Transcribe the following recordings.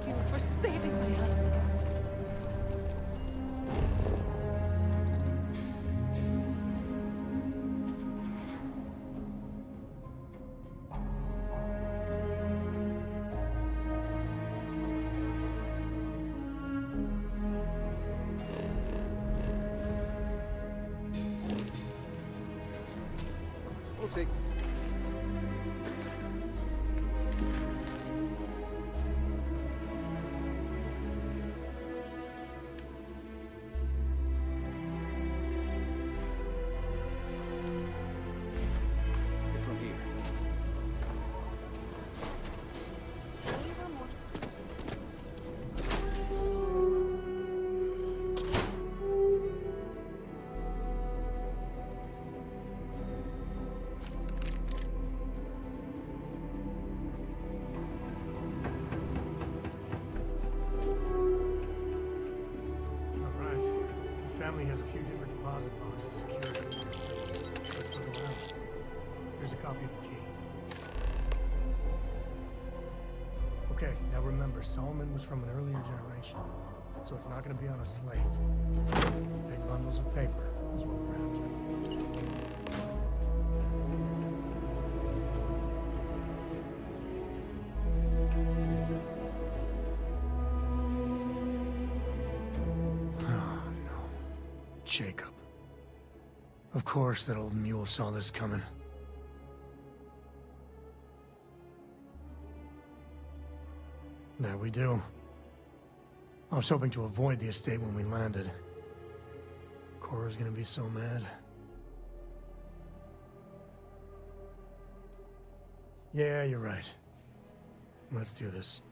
Thank you for saving my husband. Oopsie. Get from here. Family has a few different deposit boxes secured. Let's look around. Here's a copy of the key. Okay, now remember, Solomon was from an earlier generation, so it's not going to be on a slate. Big bundles of paper is what we're after. Jacob. Of course that old mule saw this coming. There we do. I was hoping to avoid the estate when we landed. Cora's gonna be so mad. Yeah, you're right. Let's do this.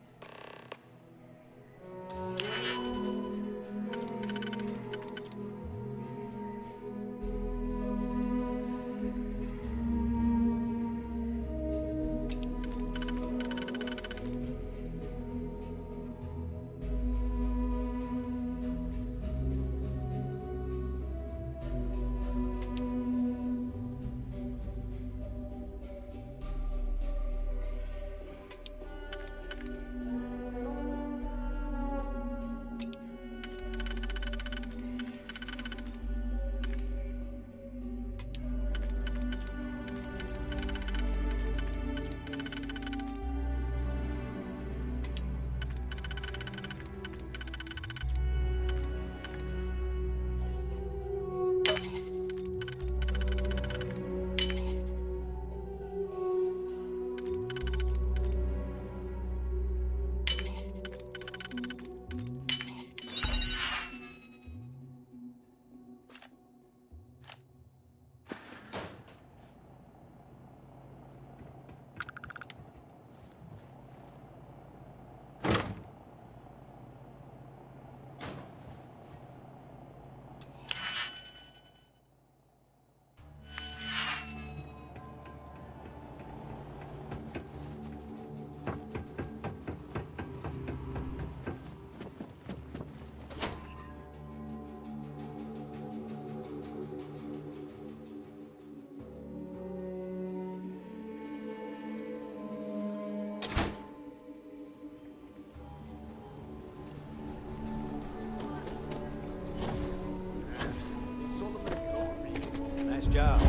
Nice job.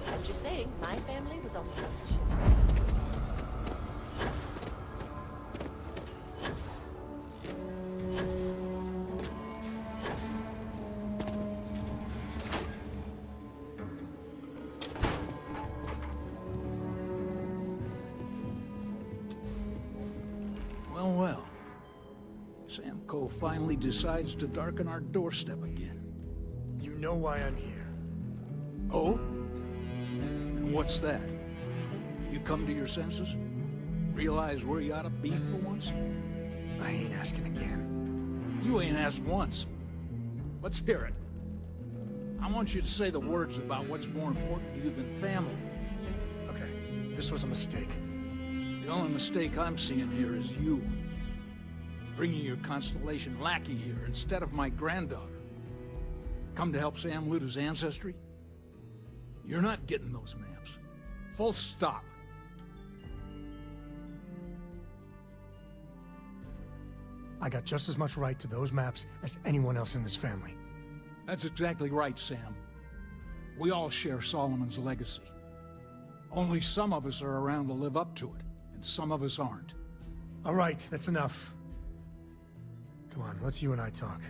I'm just saying, my family was on the house ship. Well, well. Sam Cole finally decides to darken our doorstep again. You know why I'm here. Oh? And what's that? You come to your senses? Realize where you ought to be for once? I ain't asking again. You ain't asked once. Let's hear it. I want you to say the words about what's more important to you than family. Okay, this was a mistake. The only mistake I'm seeing here is you. Bringing your Constellation lackey here instead of my granddaughter. Come to help Sam loot his ancestry? You're not getting those maps. Full stop. I got just as much right to those maps as anyone else in this family. That's exactly right, Sam. We all share Solomon's legacy. Only some of us are around to live up to it, and some of us aren't. All right, that's enough. Come on, let's you and I talk.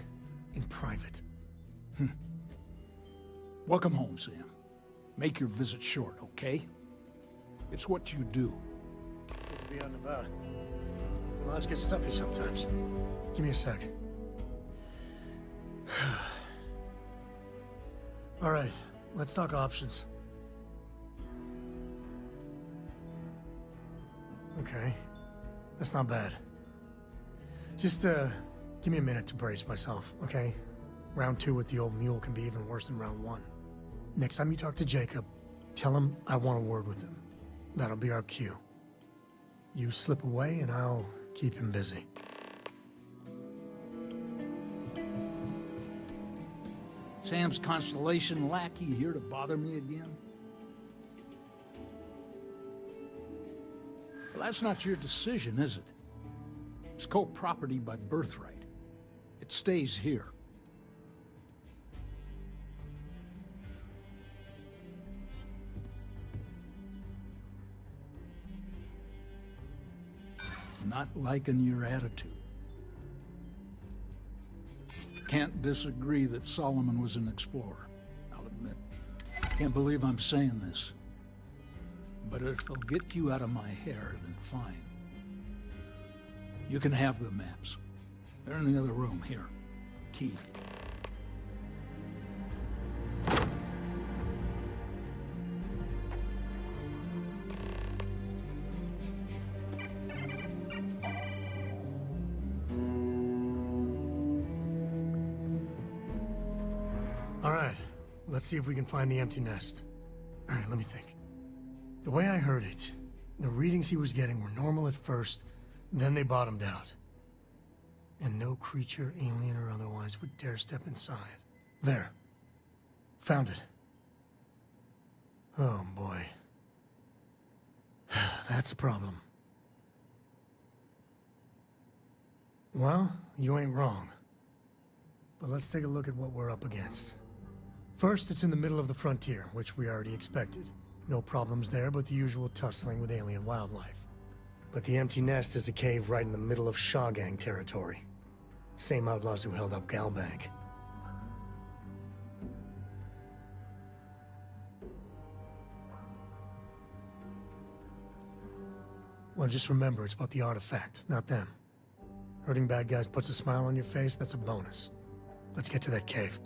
In private. Welcome home, Sam. Make your visit short, okay? It's what you do. It's good to be out and about. Lives get stuffy sometimes. Give me a sec. All right, let's talk options. Okay, that's not bad. Just, give me a minute to brace myself, okay? Round 2 with the old mule can be even worse than round 1. Next time you talk to Jacob, tell him I want a word with him. That'll be our cue. You slip away and I'll keep him busy. Sam's Constellation lackey here to bother me again? Well, that's not your decision, is it? It's co-property by birthright. It stays here. Not liking your attitude. Can't disagree that Solomon was an explorer, I'll admit. Can't believe I'm saying this. But if it'll get you out of my hair, then fine. You can have the maps. They're in the other room, here. Key. All right, let's see if we can find the empty nest. All right, let me think. The way I heard it, the readings he was getting were normal at first, then they bottomed out. And no creature, alien or otherwise, would dare step inside. There. Found it. Oh boy. That's a problem. Well, you ain't wrong. But let's take a look at what we're up against. First, it's in the middle of the frontier, which we already expected. No problems there, but the usual tussling with alien wildlife. But the empty nest is a cave right in the middle of Shawgang territory. Same outlaws who held up Galbank. Well, just remember, it's about the artifact, not them. Hurting bad guys puts a smile on your face, that's a bonus. Let's get to that cave.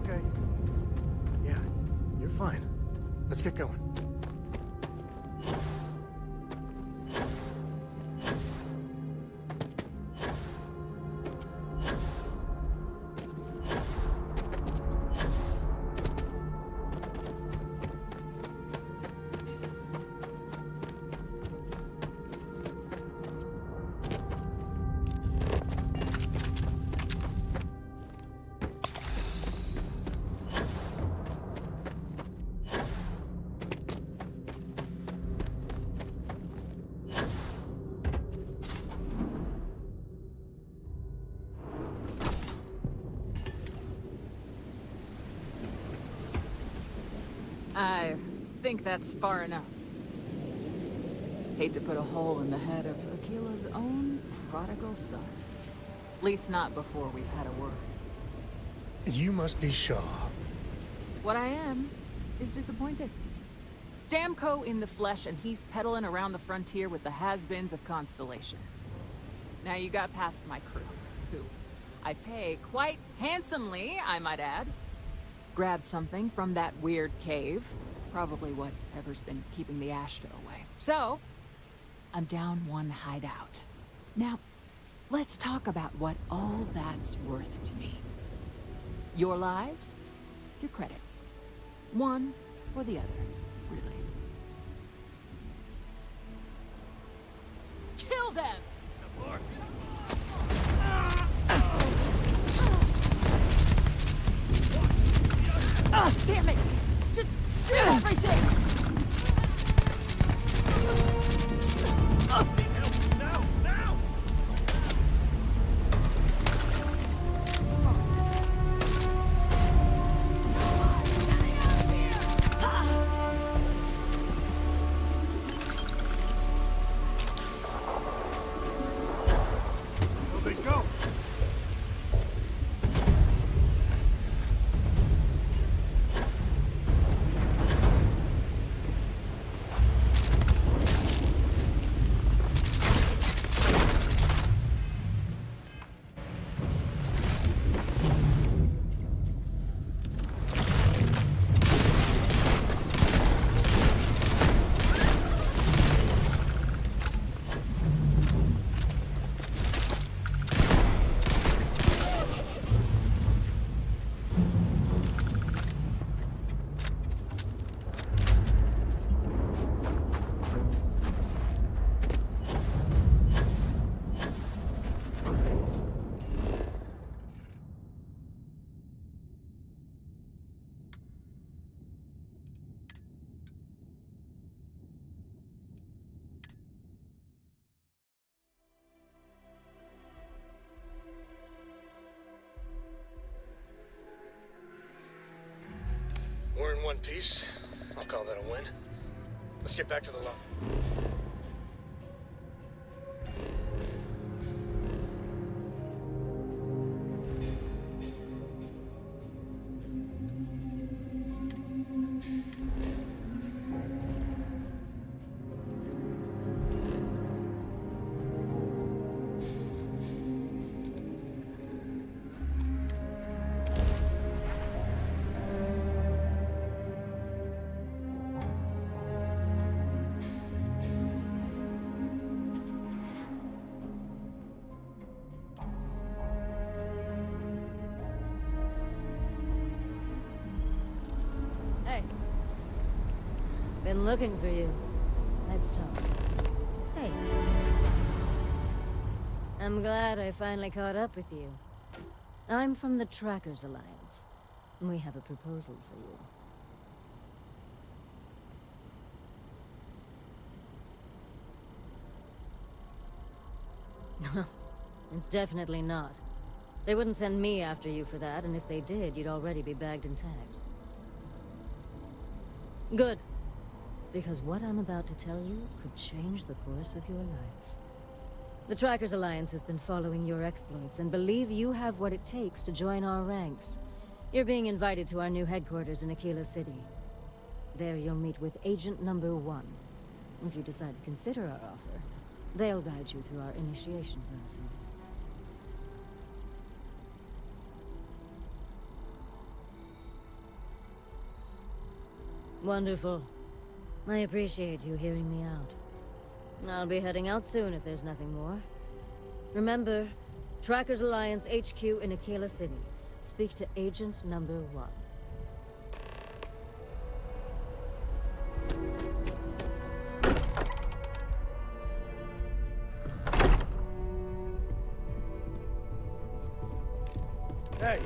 Okay. Yeah, you're fine. Let's get going. I think that's far enough. Hate to put a hole in the head of Aquila's own prodigal son. At least not before we've had a word. You must be Shaw. What I am is disappointed. Samco in the flesh, and he's peddling around the frontier with the has-beens of Constellation. Now you got past my crew, who I pay quite handsomely, I might add. Grabbed something from that weird cave. Probably whatever's been keeping the Ashta away. So, I'm down one hideout. Now, let's talk about what all that's worth to me. Your lives, your credits. One or the other, really. Kill them! Damn it! Just shoot everything! Now! Now! Where they go? We're in one piece. I'll call that a win. Let's get back to the lobby. been looking for you. Let's talk. Hey. I'm glad I finally caught up with you. I'm from the Trackers Alliance. We have a proposal for you. It's definitely not. They wouldn't send me after you for that, and if they did, you'd already be bagged and tagged. Good. Because what I'm about to tell you could change the course of your life. The Trackers Alliance has been following your exploits and believe you have what it takes to join our ranks. You're being invited to our new headquarters in Aquila City. There you'll meet with Agent Number 1. If you decide to consider our offer, they'll guide you through our initiation process. Wonderful. I appreciate you hearing me out. I'll be heading out soon if there's nothing more. Remember, Trackers Alliance HQ in Aquila City. Speak to Agent Number 1. Hey,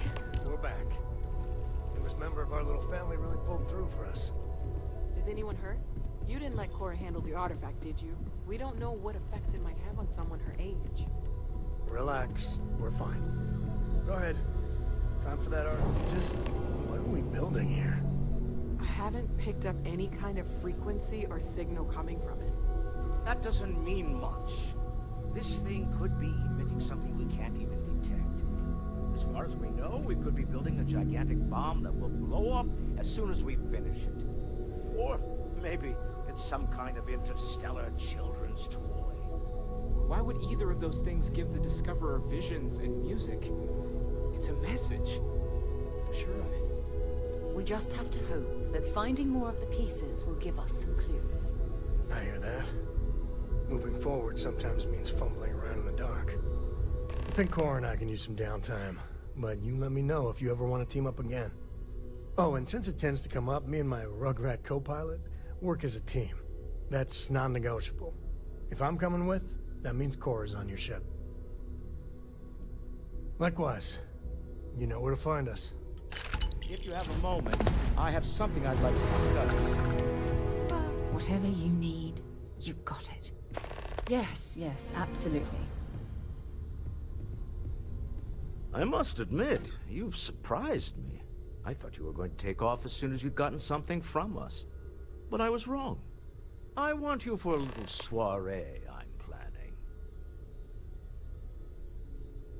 we're back. Newest member of our little family really pulled through for us. Is anyone hurt? You didn't let Cora handle the artifact, did you? We don't know what effects it might have on someone her age. Relax, we're fine. Go ahead. Time for that art. Just, what are we building here? I haven't picked up any kind of frequency or signal coming from it. That doesn't mean much. This thing could be emitting something we can't even detect. As far as we know, we could be building a gigantic bomb that will blow up as soon as we finish it. Or maybe it's some kind of interstellar children's toy. Why would either of those things give the Discoverer visions and music? It's a message. I'm sure of it. We just have to hope that finding more of the pieces will give us some clues. I hear that. Moving forward sometimes means fumbling around in the dark. I think Cora and I can use some downtime, but you let me know if you ever want to team up again. Oh, and since it tends to come up, me and my Rugrat co-pilot work as a team. That's non-negotiable. If I'm coming with, that means Cora's on your ship. Likewise, you know where to find us. If you have a moment, I have something I'd like to discuss. Whatever you need, you've got it. Yes, yes, absolutely. I must admit, you've surprised me. I thought you were going to take off as soon as you'd gotten something from us. But I was wrong. I want you for a little soiree I'm planning.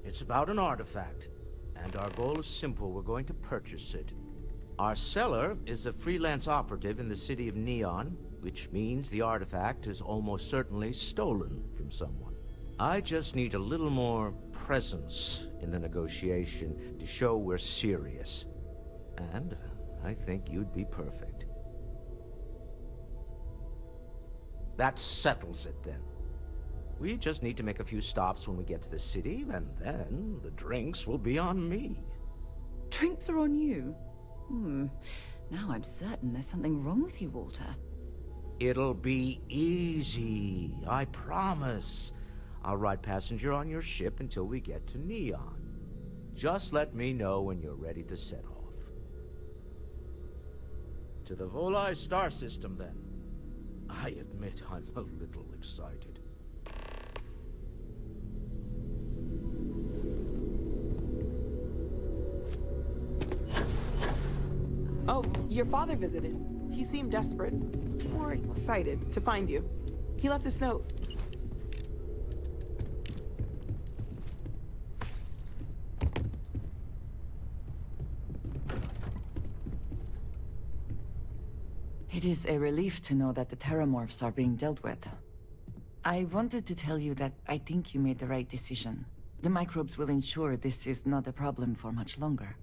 It's about an artifact, and our goal is simple. We're going to purchase it. Our seller is a freelance operative in the city of Neon, which means the artifact is almost certainly stolen from someone. I just need a little more presence in the negotiation to show we're serious. And I think you'd be perfect. That settles it, then. We just need to make a few stops when we get to the city, and then the drinks will be on me. Drinks are on you? Now I'm certain there's something wrong with you, Walter. It'll be easy, I promise. I'll ride passenger on your ship until we get to Neon. Just let me know when you're ready to set off. To the Volai star system, then. I admit I'm a little excited. Oh, your father visited. He seemed desperate, or excited, to find you. He left this note. It is a relief to know that the Terramorphs are being dealt with. I wanted to tell you that I think you made the right decision. The microbes will ensure this is not a problem for much longer.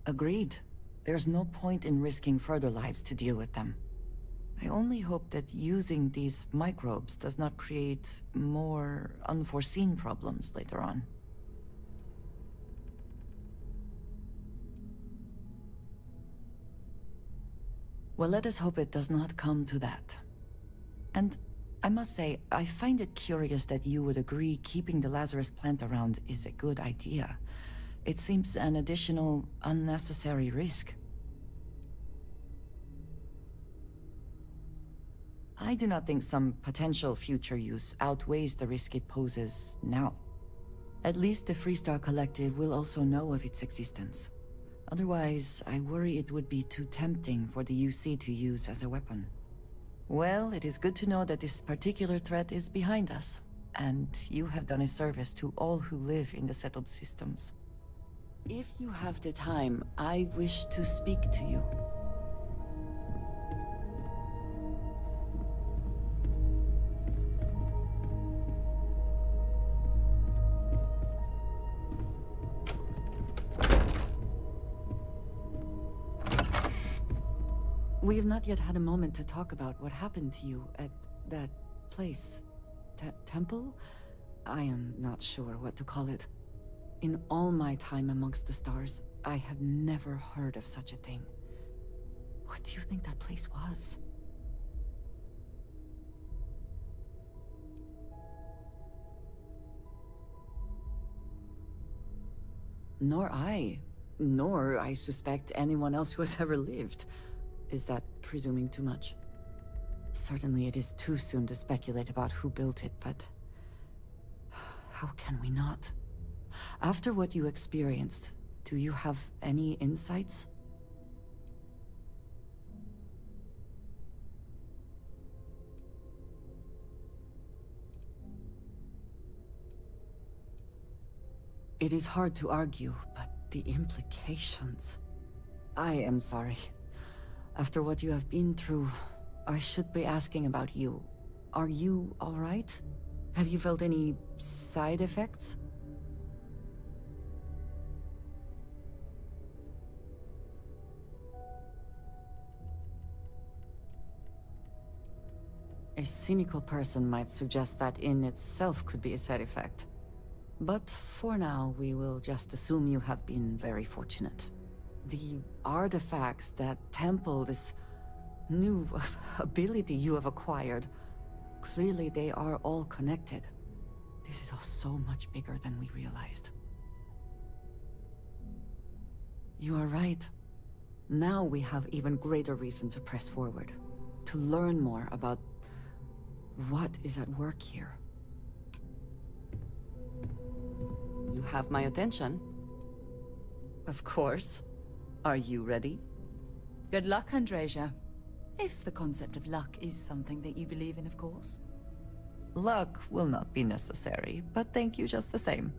Agreed. There's no point in risking further lives to deal with them. I only hope that using these microbes does not create more unforeseen problems later on. Well, let us hope it does not come to that. And I must say, I find it curious that you would agree keeping the Lazarus plant around is a good idea. It seems an additional, unnecessary risk. I do not think some potential future use outweighs the risk it poses now. At least the Freestar Collective will also know of its existence. Otherwise, I worry it would be too tempting for the UC to use as a weapon. Well, it is good to know that this particular threat is behind us, and you have done a service to all who live in the settled systems. If you have the time, I wish to speak to you. We have not yet had a moment to talk about what happened to you at that place. Temple? I am not sure what to call it. In all my time amongst the stars, I have never heard of such a thing. What do you think that place was? Nor I suspect anyone else who has ever lived. Is that presuming too much? Certainly it is too soon to speculate about who built it, but... how can we not? After what you experienced, do you have any insights? It is hard to argue, but the implications... I am sorry. After what you have been through, I should be asking about you. Are you all right? Have you felt any side effects? A cynical person might suggest that in itself could be a side effect. But for now, we will just assume you have been very fortunate. The artifacts that temple this new ability you have acquired, clearly they are all connected. This is all so much bigger than we realized. You are right. Now we have even greater reason to press forward, to learn more about what is at work here. You have my attention. Of course. Are you ready? Good luck, Andreja. If the concept of luck is something that you believe in, of course. Luck will not be necessary, but thank you just the same.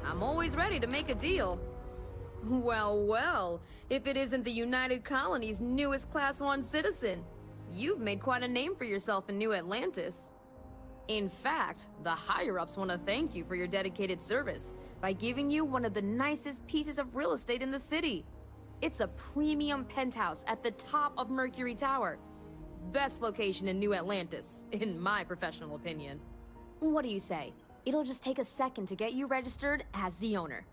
I'm always ready to make a deal. Well, well, if it isn't the United Colony's newest Class 1 citizen. You've made quite a name for yourself in New Atlantis. In fact, the higher-ups want to thank you for your dedicated service by giving you one of the nicest pieces of real estate in the city. It's a premium penthouse at the top of Mercury Tower. Best location in New Atlantis, in my professional opinion. What do you say? It'll just take a second to get you registered as the owner.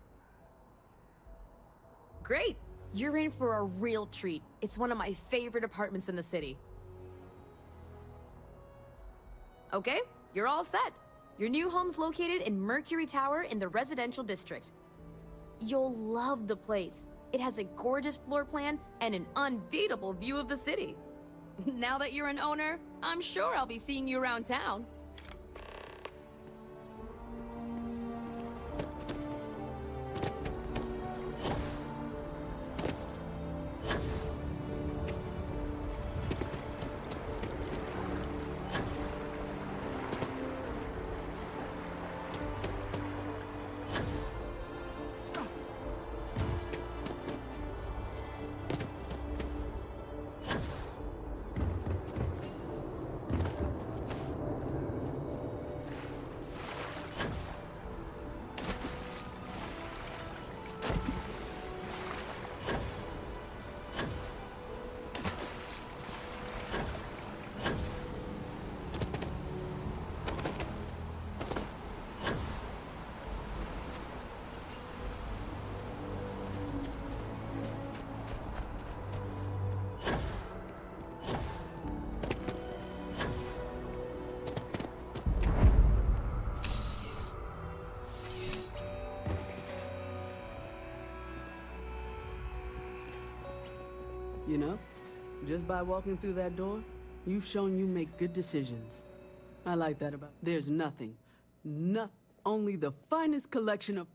Great! You're in for a real treat. It's one of my favorite apartments in the city. Okay, you're all set. Your new home's located in Mercury Tower in the residential district. You'll love the place. It has a gorgeous floor plan and an unbeatable view of the city. Now that you're an owner, I'm sure I'll be seeing you around town. You know, just by walking through that door, you've shown you make good decisions. I like that about... There's nothing. Only the finest collection of...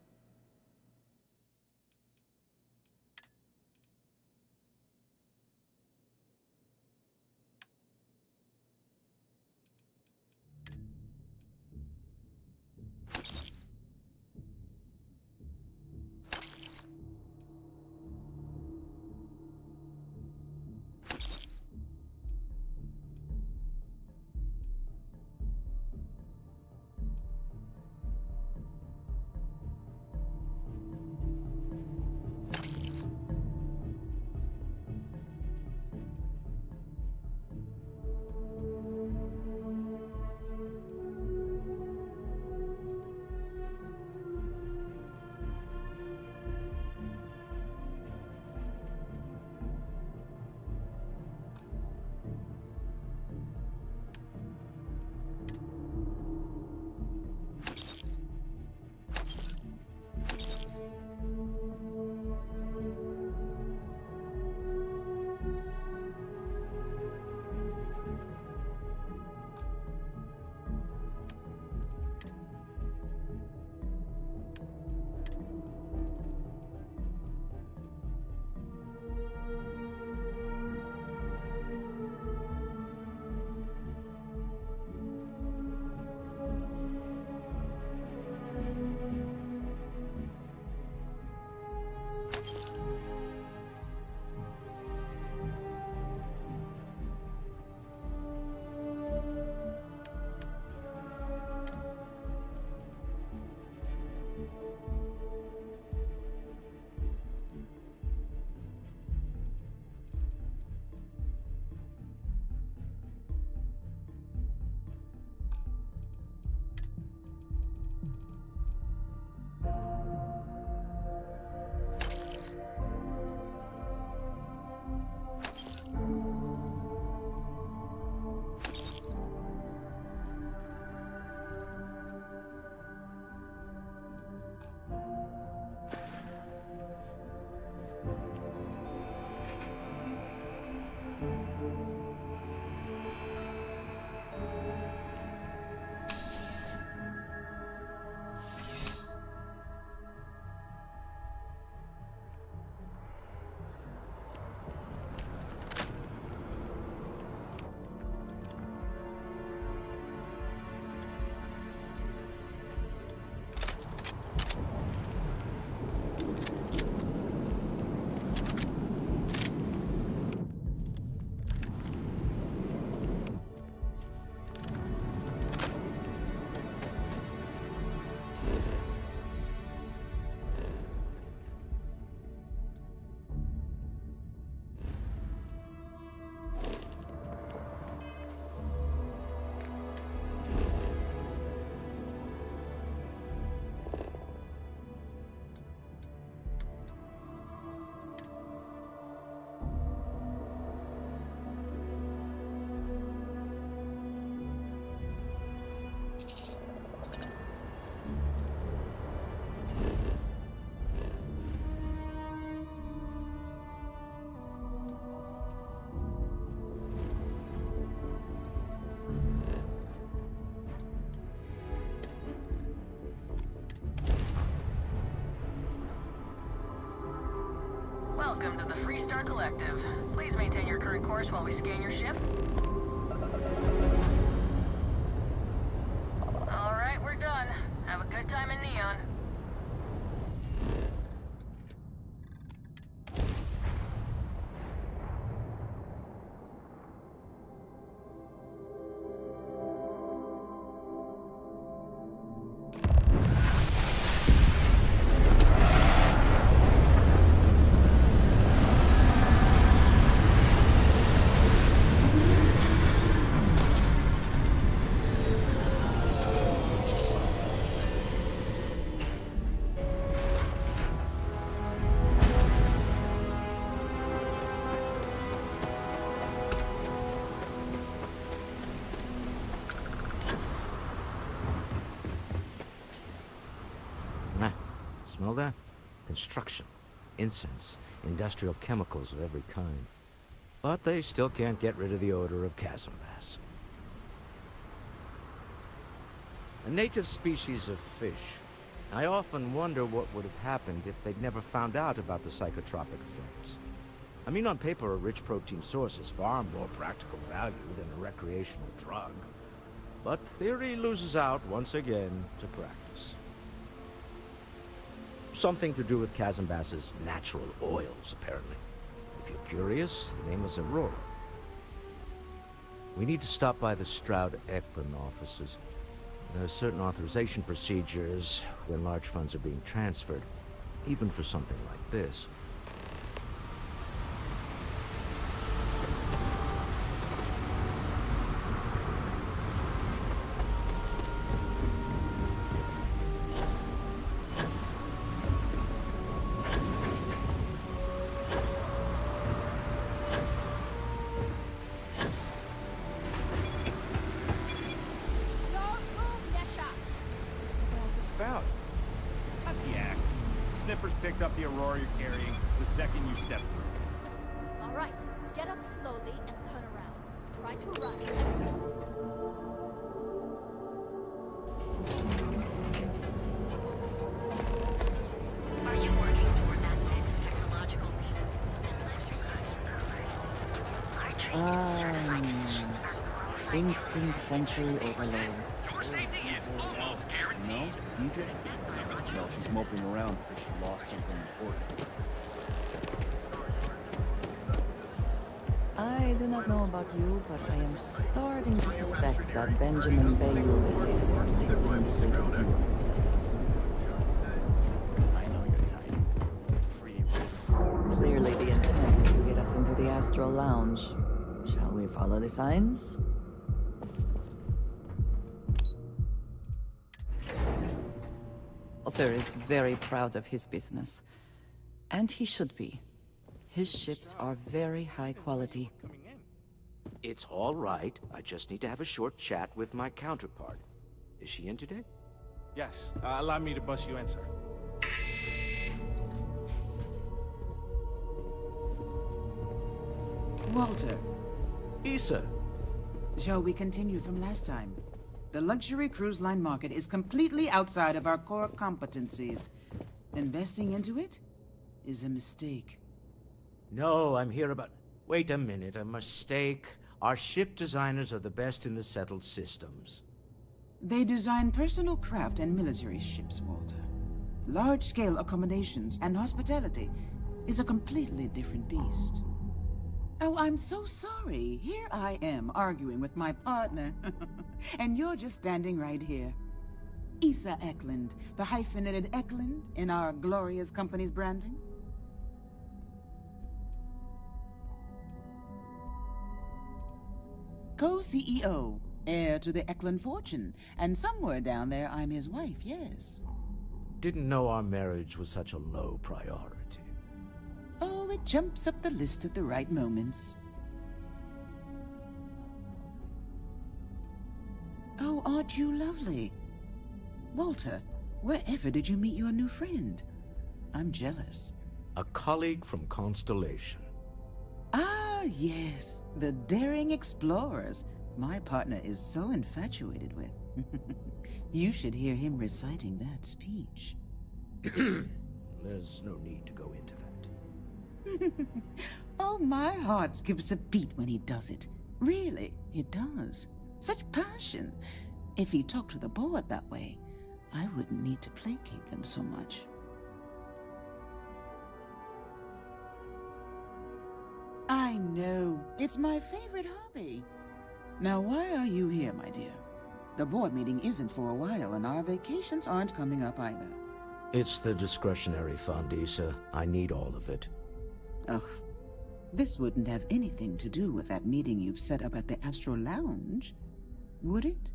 Star Collective. Please maintain your current course while we scan your ship. Alright, we're done. Have a good time in Neon. Smell that? Construction, incense, industrial chemicals of every kind. But they still can't get rid of the odor of chasm bass. A native species of fish. I often wonder what would have happened if they'd never found out about the psychotropic effects. I mean, on paper, a rich protein source is far more practical value than a recreational drug. But theory loses out once again to practice. Something to do with chasm bass's natural oils, apparently. If you're curious, the name is Aurora. We need to stop by the Stroud-Eklund offices. There are certain authorization procedures when large funds are being transferred, even for something like this. About? Not the act. Sniffers picked up the Aurora you're carrying the second you stepped through. All right, get up slowly and turn around. Try to run and... Are you working toward that next technological leap? Man. Instant sensory overload. No? DJ? No, she's moping around because she lost something important. I do not know about you, but I am starting to suspect that Benjamin Bayou has a slightly inflated view of himself. I know your type. Free will. Clearly the intent is to get us into the Astral Lounge. Shall we follow the signs? Walter is very proud of his business. And he should be. His ships are very high quality. It's all right. I just need to have a short chat with my counterpart. Is she in today? Yes, allow me to bust you in, sir. Walter, Issa. shall we continue from last time? The luxury cruise line market is completely outside of our core competencies. Investing into it is a mistake. No, I'm here about... Wait a minute, a mistake. Our ship designers are the best in the settled systems. They design personal craft and military ships, Walter. Large-scale accommodations and hospitality is a completely different beast. Oh, I'm so sorry. Here I am arguing with my partner. And you're just standing right here. Issa Eklund, the hyphenated Eklund in our glorious company's branding. Co-CEO, heir to the Eklund fortune, and somewhere down there I'm his wife, yes. Didn't know our marriage was such a low priority. Oh, it jumps up the list at the right moments. Oh, aren't you lovely? Walter, wherever did you meet your new friend? I'm jealous. A colleague from Constellation. Ah, yes, the daring explorers my partner is so infatuated with. You should hear him reciting that speech. There's no need to go into that. Oh, my heart skips a beat when he does it. Really, it does. Such passion. If he talked to the board that way, I wouldn't need to placate them so much. I know. It's my favorite hobby. Now, why are you here, my dear? The board meeting isn't for a while, and our vacations aren't coming up either. It's the discretionary fund, Issa. I need all of it. Ugh. This wouldn't have anything to do with that meeting you've set up at the Astro Lounge, would it?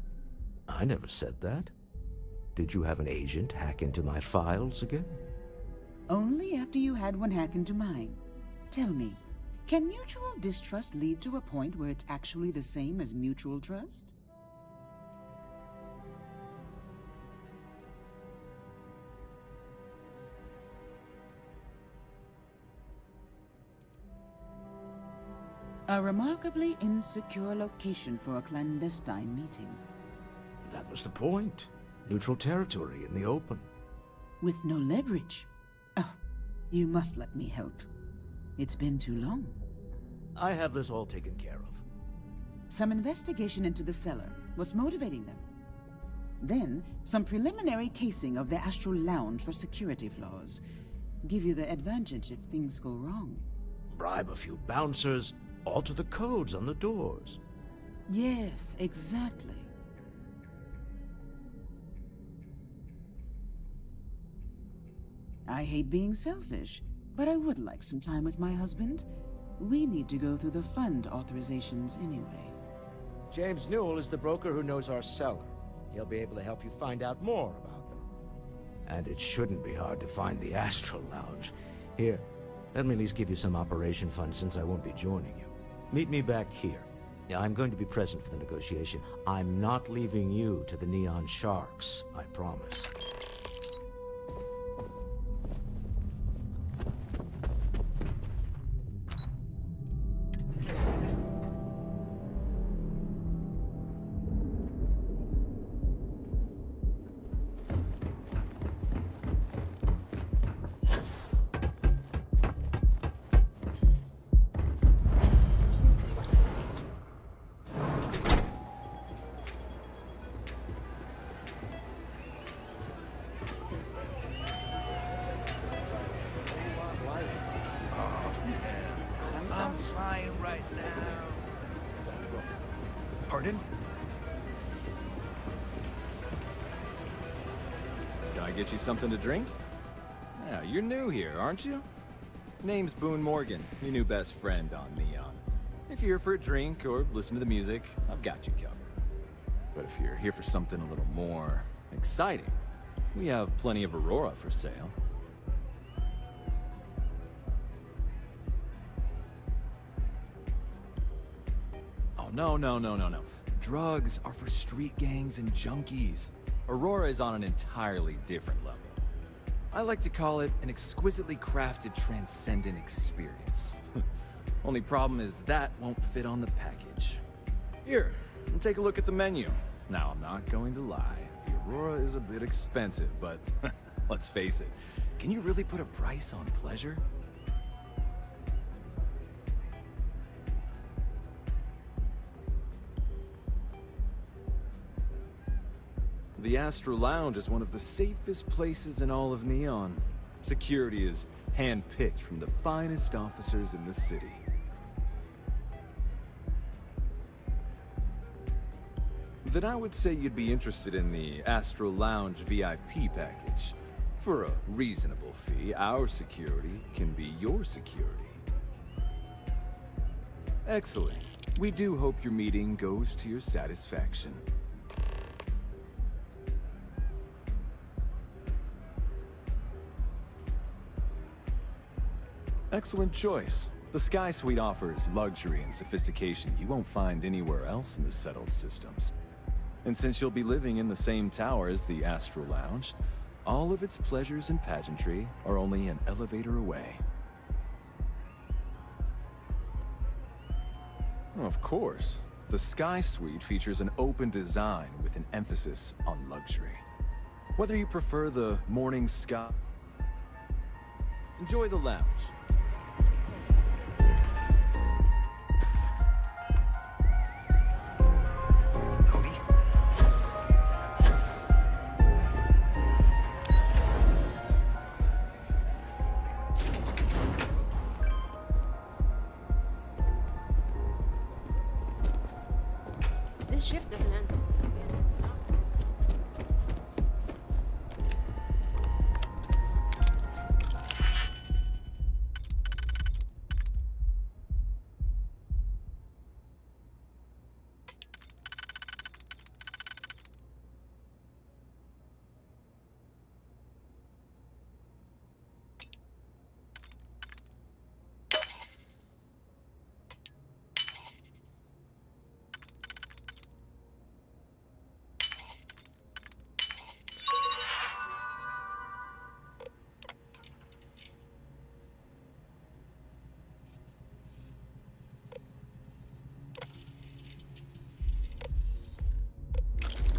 I never said that. Did you have an agent hack into my files again? Only after you had one hack into mine. Tell me, can mutual distrust lead to a point where it's actually the same as mutual trust? A remarkably insecure location for a clandestine meeting. That was the point. Neutral territory in the open. With no leverage. Oh, you must let me help. It's been too long. I have this all taken care of. Some investigation into the cellar. What's motivating them? Then, some preliminary casing of the Astral Lounge for security flaws. Give you the advantage if things go wrong. Bribe a few bouncers, alter the codes on the doors. Yes, exactly. I hate being selfish, but I would like some time with my husband. We need to go through the fund authorizations anyway. James Newell is the broker who knows our cellar. He'll be able to help you find out more about them. And it shouldn't be hard to find the Astral Lounge. Here, let me at least give you some operation funds since I won't be joining you. Meet me back here. I'm going to be present for the negotiation. I'm not leaving you to the Neon Sharks, I promise. I'm flying right now. Pardon? Can I get you something to drink? Yeah, you're new here, aren't you? Name's Boone Morgan, your new best friend on Neon. If you're here for a drink or listen to the music, I've got you covered. But if you're here for something a little more exciting, we have plenty of Aurora for sale. No. Drugs are for street gangs and junkies. Aurora is on an entirely different level. I like to call it an exquisitely crafted, transcendent experience. Only problem is that won't fit on the package. Here, take a look at the menu. Now, I'm not going to lie. The Aurora is a bit expensive, but let's face it. Can you really put a price on pleasure? The Astro Lounge is one of the safest places in all of Neon. Security is hand-picked from the finest officers in the city. Then I would say you'd be interested in the Astro Lounge VIP package. For a reasonable fee, our security can be your security. Excellent. We do hope your meeting goes to your satisfaction. Excellent choice. The Sky Suite offers luxury and sophistication you won't find anywhere else in the settled systems. And since you'll be living in the same tower as the Astro Lounge, all of its pleasures and pageantry are only an elevator away. Of course, the Sky Suite features an open design with an emphasis on luxury. Whether you prefer the morning sky, enjoy the lounge. This shift doesn't end.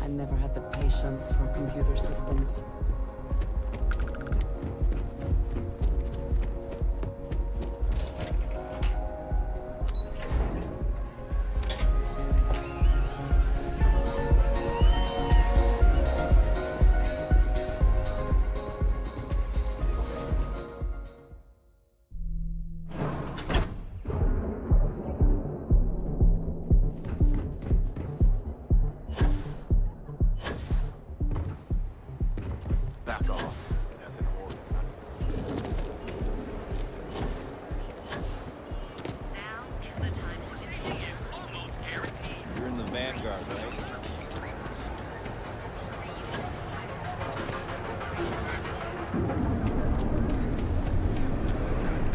I never had the patience for computer systems. Back off. That's an order. Now is the time to safety is almost guaranteed. You're in the Vanguard, right?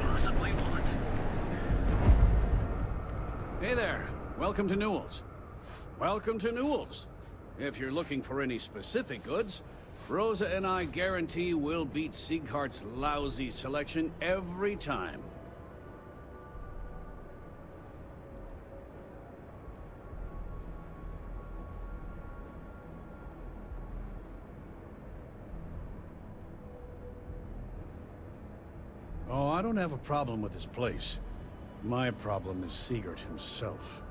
Possibly once. Hey there. Welcome to Newell's. Welcome to Newell's. If you're looking for any specific goods, Rosa and I guarantee we'll beat Sieghart's lousy selection every time. Oh, I don't have a problem with this place. My problem is Siegert himself.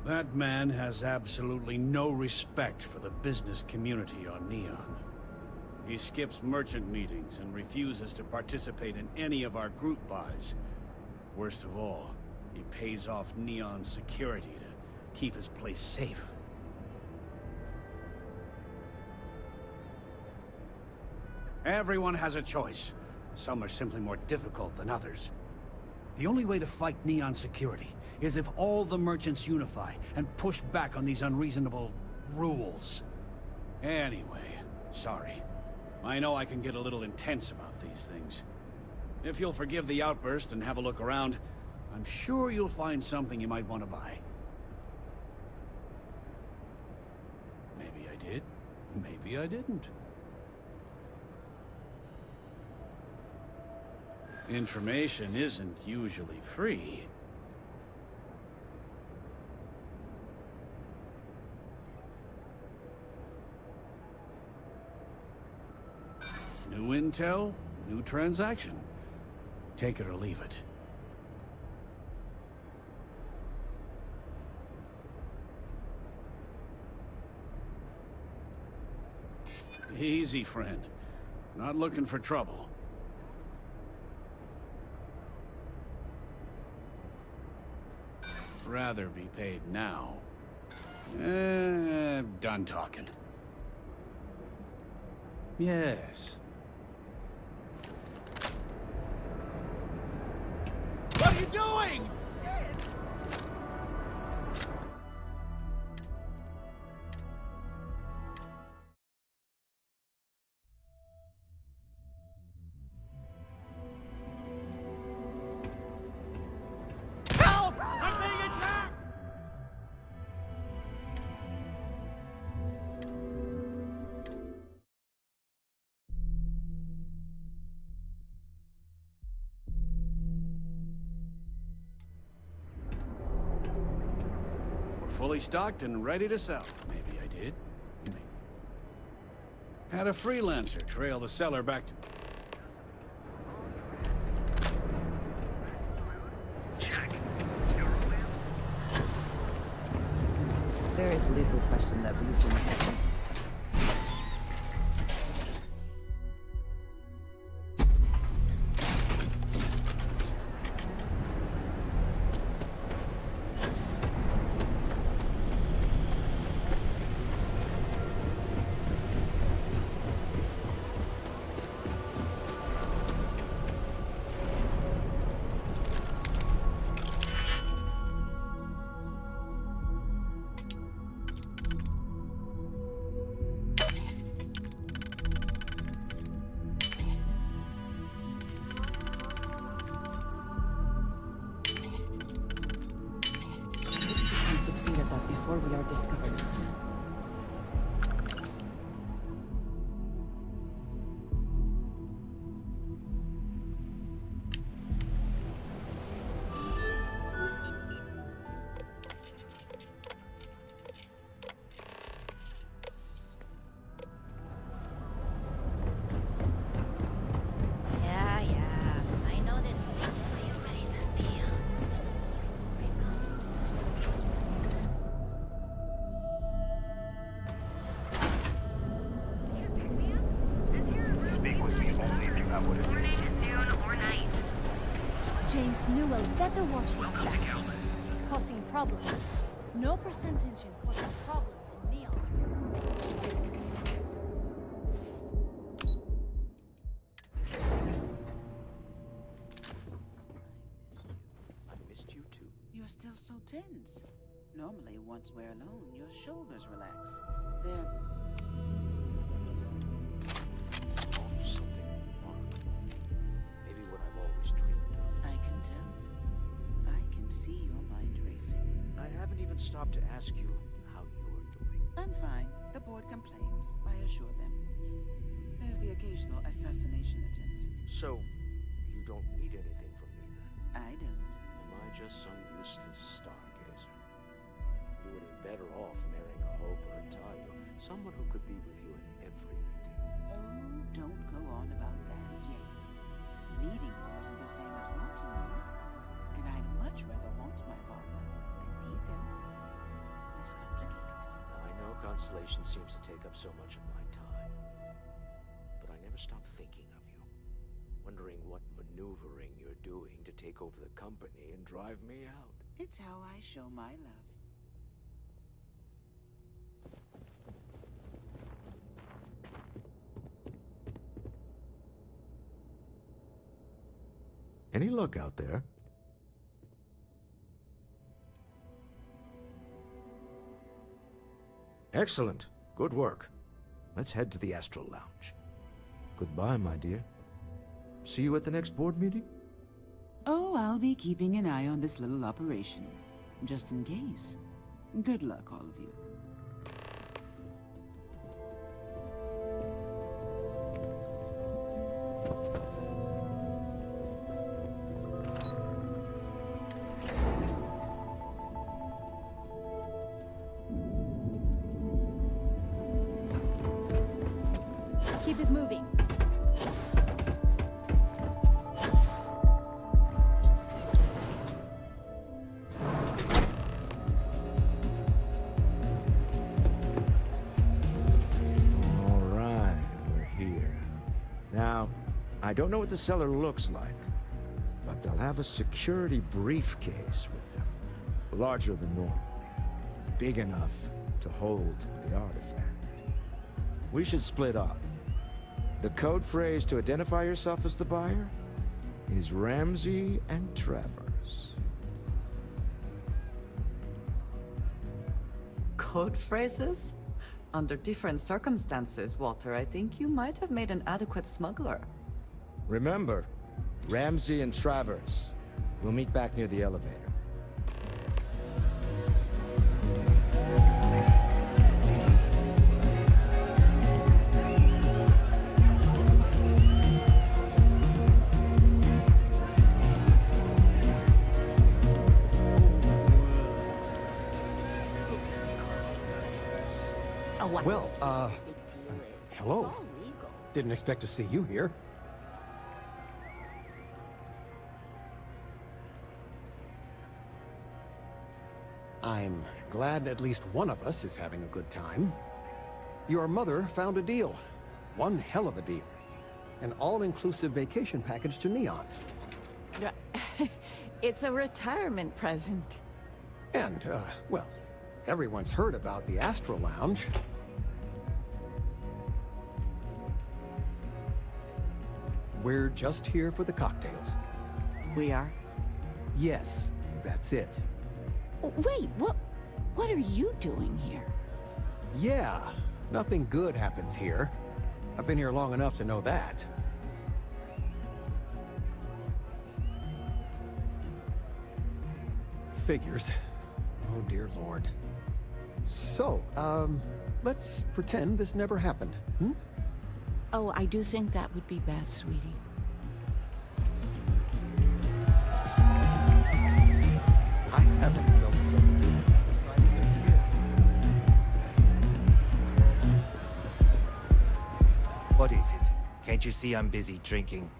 That man has absolutely no respect for the business community on Neon. He skips merchant meetings and refuses to participate in any of our group buys. Worst of all, he pays off Neon security to keep his place safe. Everyone has a choice. Some are simply more difficult than others. The only way to fight Neon security is if all the merchants unify and push back on these unreasonable rules. Anyway, sorry. I know I can get a little intense about these things. If you'll forgive the outburst and have a look around, I'm sure you'll find something you might want to buy. Maybe I did, maybe I didn't. Information isn't usually free. New intel, new transaction. Take it or leave it. Easy, friend. Not looking for trouble. Rather be paid now. Done talking. Yes. What are you doing? Help! I'm being attacked! We're fully stocked and ready to sell. Maybe I did. Maybe. Had a freelancer trail the seller back to... There is little question that region has. succeed at that before we are discovered. Yeah, I know this place. Speak with me only if you have what it takes. Morning, noon, or night. James Newell better watch his back. He's causing problems. No percentage in causing problems in Neon. I missed you too. You're still so tense. Normally, once we're alone, your shoulders relax. They're... Something remarkable. Maybe what I've always dreamed of. I can tell. I can see your mind racing. I haven't even stopped to ask you how you're doing. I'm fine. The board complains. I assure them. There's the occasional assassination attempt. So, you don't need anything from me then? I don't. Am I just some useless stargazer? You would be better off marrying a Hope or a Tayo, someone who could be with you at every meeting. Oh, don't go on about that yet. Needing you isn't the same as wanting you. And I'd much rather want my partner than need them. Less complicated. I know Constellation seems to take up so much of my time. But I never stop thinking of you. Wondering what maneuvering you're doing to take over the company and drive me out. It's how I show my love. Any luck out there? Excellent. Good work. Let's head to the Astral Lounge. Goodbye, my dear. See you at the next board meeting? Oh, I'll be keeping an eye on this little operation. Just in case. Good luck, all of you. Keep it moving. All right, we're here. Now, I don't know what the cellar looks like, but they'll have a security briefcase with them. Larger than normal. Big enough to hold the artifact. We should split up. The code phrase to identify yourself as the buyer is Ramsey and Travers. Code phrases? Under different circumstances, Walter, I think you might have made an adequate smuggler. Remember, Ramsey and Travers. We'll meet back near the elevator. Well, hello. Didn't expect to see you here. I'm glad at least one of us is having a good time. Your mother found a deal. One hell of a deal. An all-inclusive vacation package to Neon. It's a retirement present. And, well, everyone's heard about the Astral Lounge. We're just here for the cocktails. We are? Yes, that's it. Wait, what are you doing here? Yeah, nothing good happens here. I've been here long enough to know that. Figures. Oh, dear Lord. So, let's pretend this never happened, hmm? Oh, I do think that would be best, sweetie. I haven't felt so good since I was a kid. What is it? Can't you see I'm busy drinking?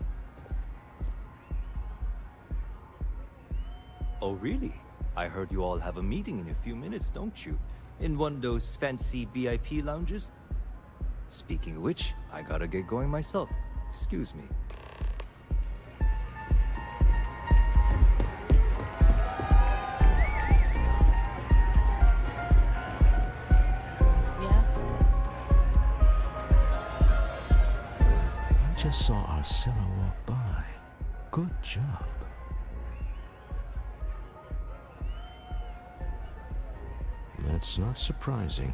Oh, really? I heard you all have a meeting in a few minutes, don't you? In one of those fancy VIP lounges? Speaking of which, I gotta get going myself. Excuse me. Yeah? I just saw our seller walk by. Good job. That's not surprising.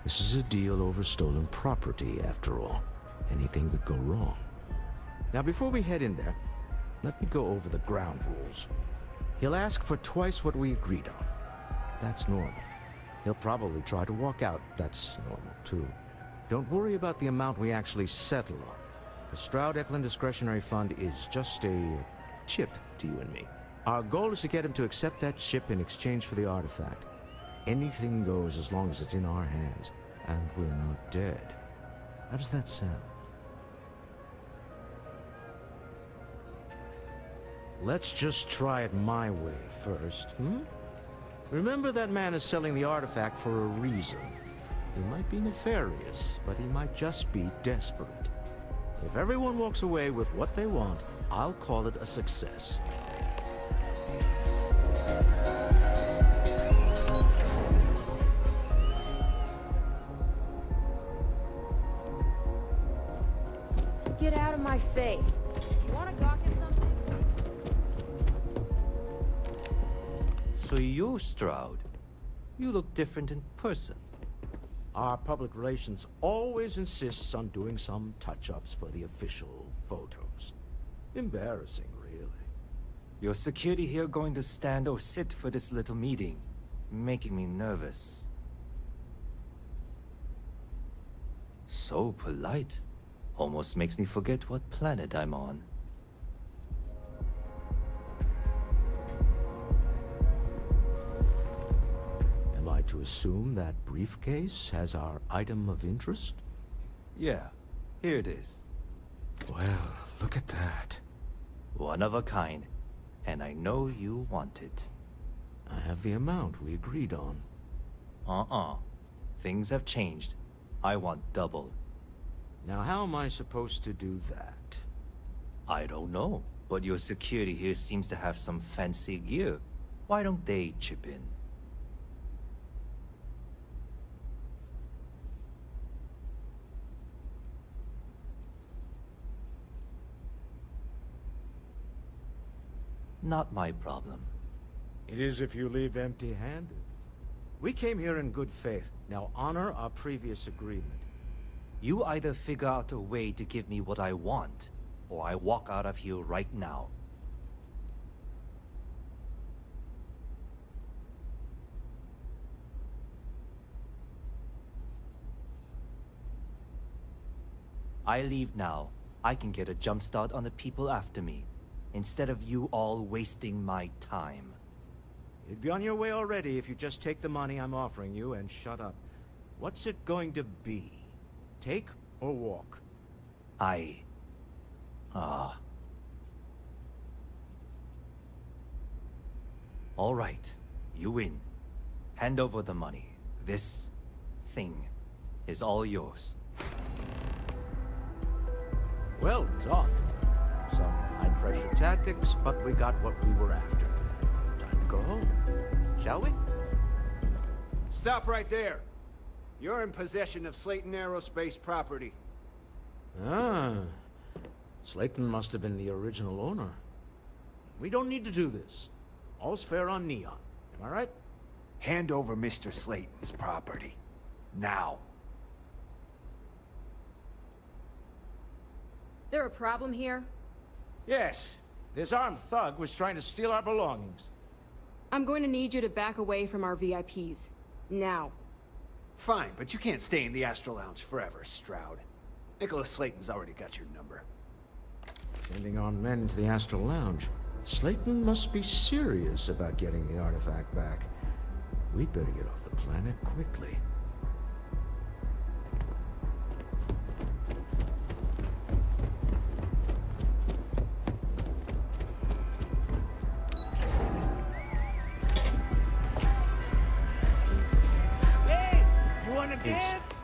This is a deal over stolen property, after all. Anything could go wrong. Now, before we head in there, let me go over the ground rules. He'll ask for twice what we agreed on. That's normal. He'll probably try to walk out. That's normal, too. Don't worry about the amount we actually settle on. The Stroud-Eklund Discretionary Fund is just a chip to you and me. Our goal is to get him to accept that chip in exchange for the artifact. Anything goes as long as it's in our hands, and we're not dead. How does that sound? Let's just try it my way first, hmm? Remember, that man is selling the artifact for a reason. He might be nefarious, but he might just be desperate. If everyone walks away with what they want, I'll call it a success. Get out of my face. You want to gawk at something? So you're Stroud. You look different in person. Our public relations always insists on doing some touch-ups for the official photos. Embarrassing, really. Your security here going to stand or sit for this little meeting, making me nervous. So polite. Almost makes me forget what planet I'm on. Am I to assume that briefcase has our item of interest? Yeah, here it is. Well, look at that. One of a kind, and I know you want it. I have the amount we agreed on. Things have changed. I want double. Now, how am I supposed to do that? I don't know, but your security here seems to have some fancy gear. Why don't they chip in? Not my problem. It is if you leave empty-handed. We came here in good faith. Now honor our previous agreement. You either figure out a way to give me what I want, or I walk out of here right now. I leave now. I can get a jump start on the people after me, instead of you all wasting my time. You'd be on your way already if you just take the money I'm offering you and shut up. What's it going to be? Take or walk? All right, you win. Hand over the money. This thing is all yours. Well done. Some high-pressure tactics, but we got what we were after. Time to go home. Shall we? Stop right there. You're in possession of Slayton Aerospace property. Ah. Slayton must have been the original owner. We don't need to do this. All's fair on Neon. Am I right? Hand over Mr. Slayton's property. Now. There a problem here? Yes. This armed thug was trying to steal our belongings. I'm going to need you to back away from our VIPs. Now. Fine, but you can't stay in the Astral Lounge forever, Stroud. Nicholas Slayton's already got your number. Sending our men to the Astral Lounge. Slayton must be serious about getting the artifact back. We'd better get off the planet quickly. Hey! You wanna dance?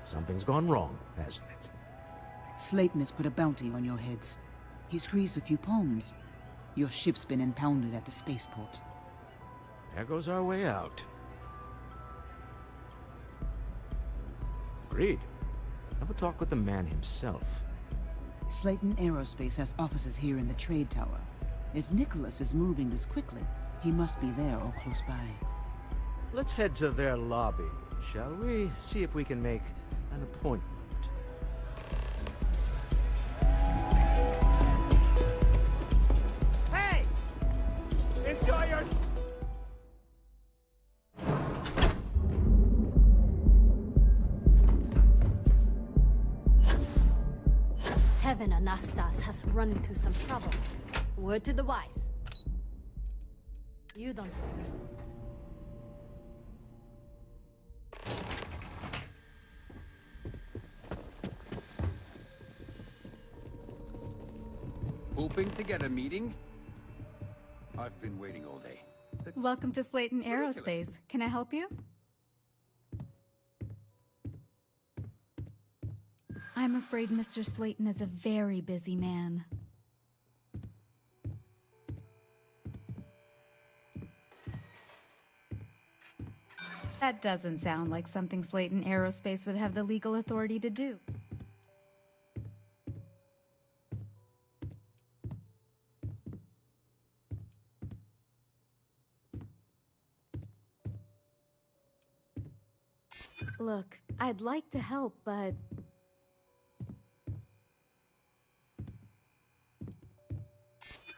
Something's gone wrong, hasn't it? Slayton has put a bounty on your heads. He's greased a few palms. Your ship's been impounded at the spaceport. There goes our way out. Agreed. Have a talk with the man himself. Slayton Aerospace has offices here in the trade tower. If Nicholas is moving this quickly, he must be there or close by. Let's head to their lobby, shall we? See if we can make an appointment. Hey! Enjoy your... Tevin Anastas has run into some trouble. Word to the wise. You don't. Hoping to get a meeting? I've been waiting all day. Welcome to Slayton ridiculous. Aerospace. Can I help you? I'm afraid Mr. Slayton is a very busy man. That doesn't sound like something Slayton Aerospace would have the legal authority to do. Look, I'd like to help, but...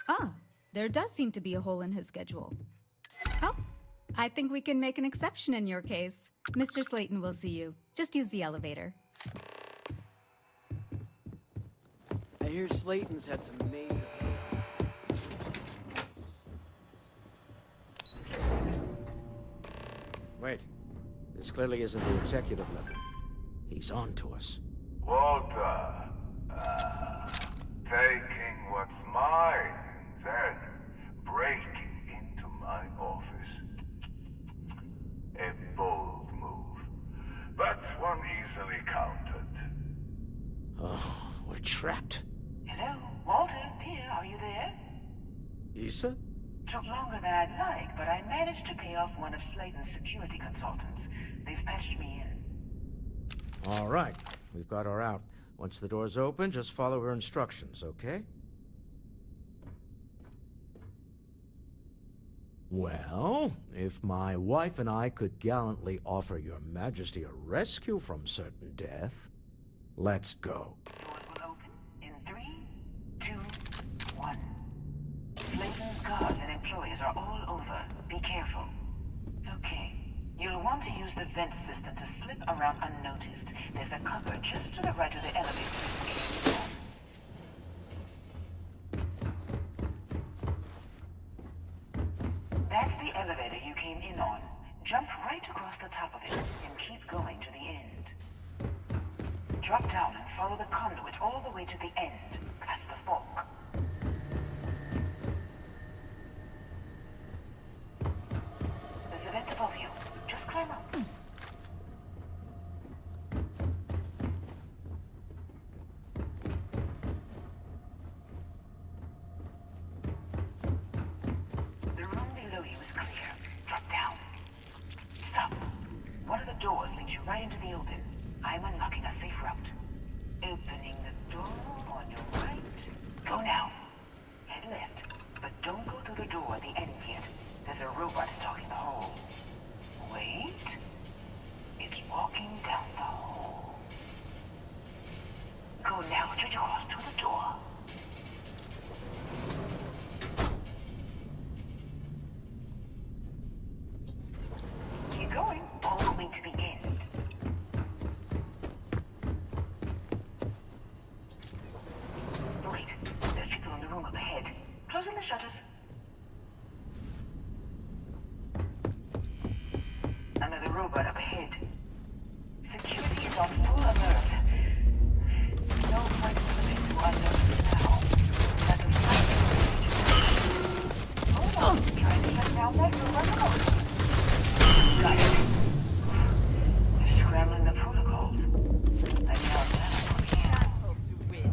Ah, there does seem to be a hole in his schedule. Oh, I think we can make an exception in your case. Mr. Slayton will see you. Just use the elevator. I hear Slayton's had some major... Wait. This clearly isn't the executive level. He's on to us. Walter, taking what's mine and then breaking into my office. A bold move, but one easily countered. Oh, we're trapped. Hello, Walter, dear, are you there? Issa? Took longer than I'd like, but I managed to pay off one of Slayton's security consultants. They've patched me in. All right. We've got her out. Once the door's open, just follow her instructions, okay? Well, if my wife and I could gallantly offer your majesty a rescue from certain death, let's go. Doors will open in 3, 2, 1. Slayton's guards and employees are all over. Be careful. Okay. You'll want to use the vent system to slip around unnoticed. There's a cupboard just to the right of the elevator. That's the elevator you came in on. Jump right across the top of it and keep going to the end. Drop down and follow the conduit all the way to the end, past the fork. There's a vent above you. Just climb up. The room below you is clear. Drop down. Stop. One of the doors leads you right into the open. I'm unlocking a safe route. Opening the door on your right. Go now. Head left, but don't go through the door at the end yet. There's a robot stalking the hole. Wait. It's walking down the hole. Go now, straight across to the door. keep going, all will meet to the end. Wait, there's people in the room up ahead. Closing the shutters. Another robot up ahead. Security is on full alert. No point slipping through unnoticed now. That's a flight. Hold on, trying to shut down that robot remote. Got it. They're scrambling the protocols. I doubt that will be Can't hope to win.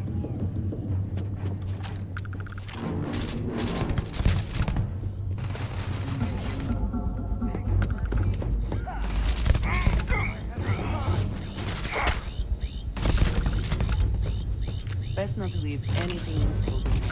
Best not to leave anything useful behind.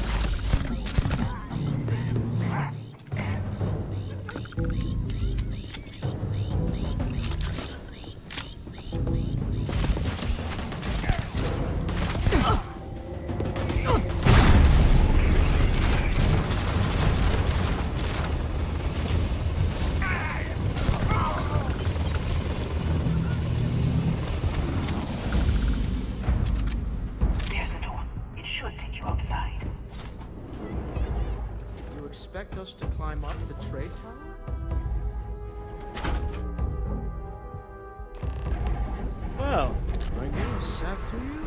There's the door. It should take you outside. You expect us to climb up the trade tower? Well, I guess after you.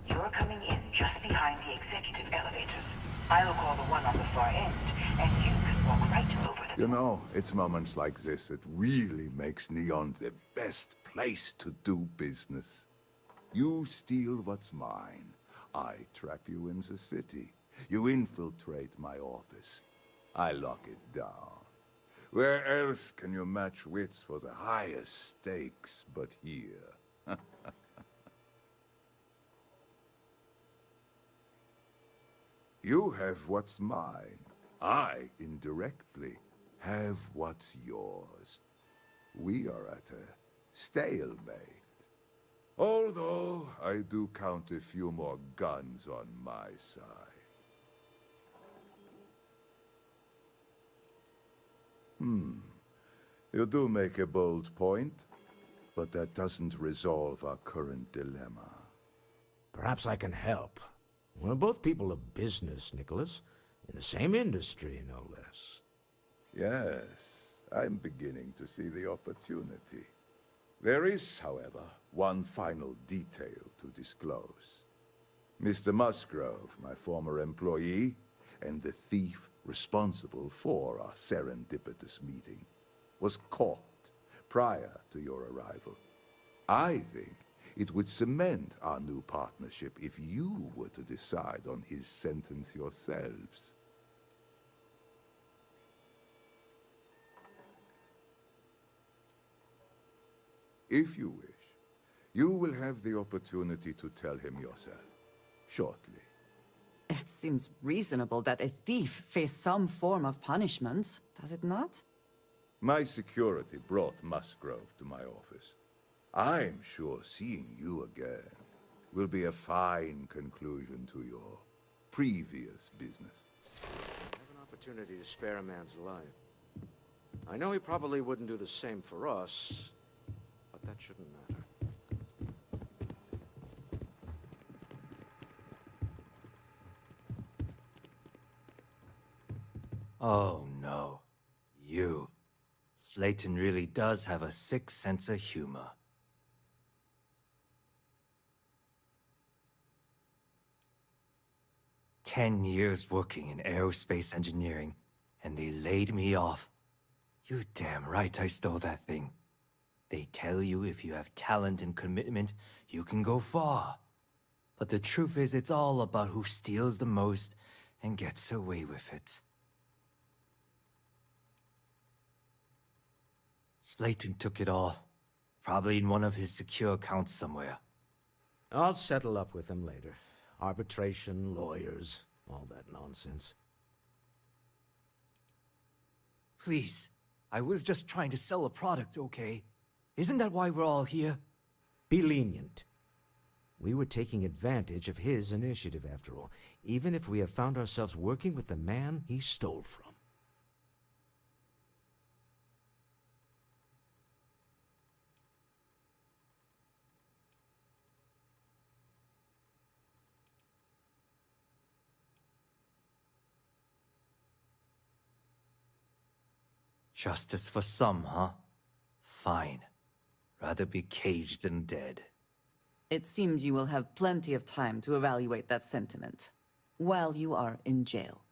You're coming in just behind the executive elevators. I'll call the one on the far end, and you can walk right over the... You know, it's moments like this that really makes Neon the best place to do business. You steal what's mine. I trap you in the city. You infiltrate my office. I lock it down. Where else can you match wits for the highest stakes but here? You have what's mine. I, indirectly, have what's yours. We are at a stalemate. Although I do count a few more guns on my side. You do make a bold point, but that doesn't resolve our current dilemma. Perhaps I can help. We're both people of business, Nicholas. In the same industry, no less. Yes, I'm beginning to see the opportunity. There is, however, one final detail to disclose. Mr. Musgrove, my former employee, and the thief responsible for our serendipitous meeting, was caught prior to your arrival. I think it would cement our new partnership if you were to decide on his sentence yourselves. If you wish, you will have the opportunity to tell him yourself, shortly. It seems reasonable that a thief face some form of punishment, does it not? My security brought Musgrove to my office. I'm sure seeing you again will be a fine conclusion to your previous business. I have an opportunity to spare a man's life. I know he probably wouldn't do the same for us, but that shouldn't matter. Oh no. You. Slayton really does have a sick sense of humor. "10 years working in aerospace engineering, and they laid me off. You damn right I stole that thing. They tell you if you have talent and commitment, you can go far. But the truth is, it's all about who steals the most and gets away with it. Slayton took it all. Probably in one of his secure accounts somewhere. I'll settle up with him later. Arbitration, lawyers, all that nonsense. Please, I was just trying to sell a product, okay? Isn't that why we're all here? Be lenient. We were taking advantage of his initiative, after all, even if we have found ourselves working with the man he stole from. Justice for some, huh? Fine. Rather be caged than dead. It seems you will have plenty of time to evaluate that sentiment, while you are in jail.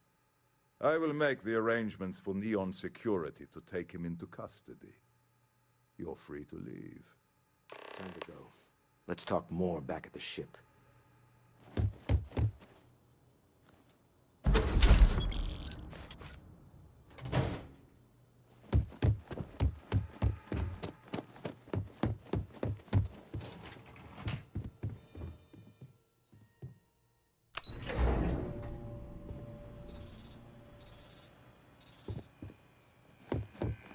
I will make the arrangements for Neon Security to take him into custody. You're free to leave. Time to go. Let's talk more back at the ship.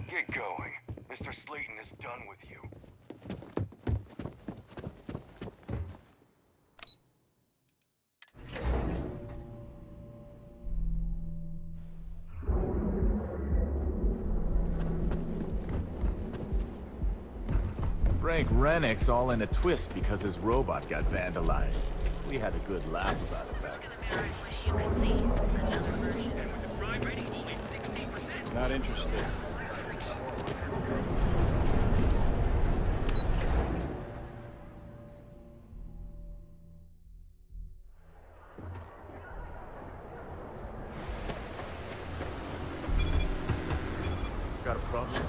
Get going. Mr. Slayton is done with you. Frank Rennick's all in a twist because his robot got vandalized. We had a good laugh about it back in the day. Not interested. Got a problem?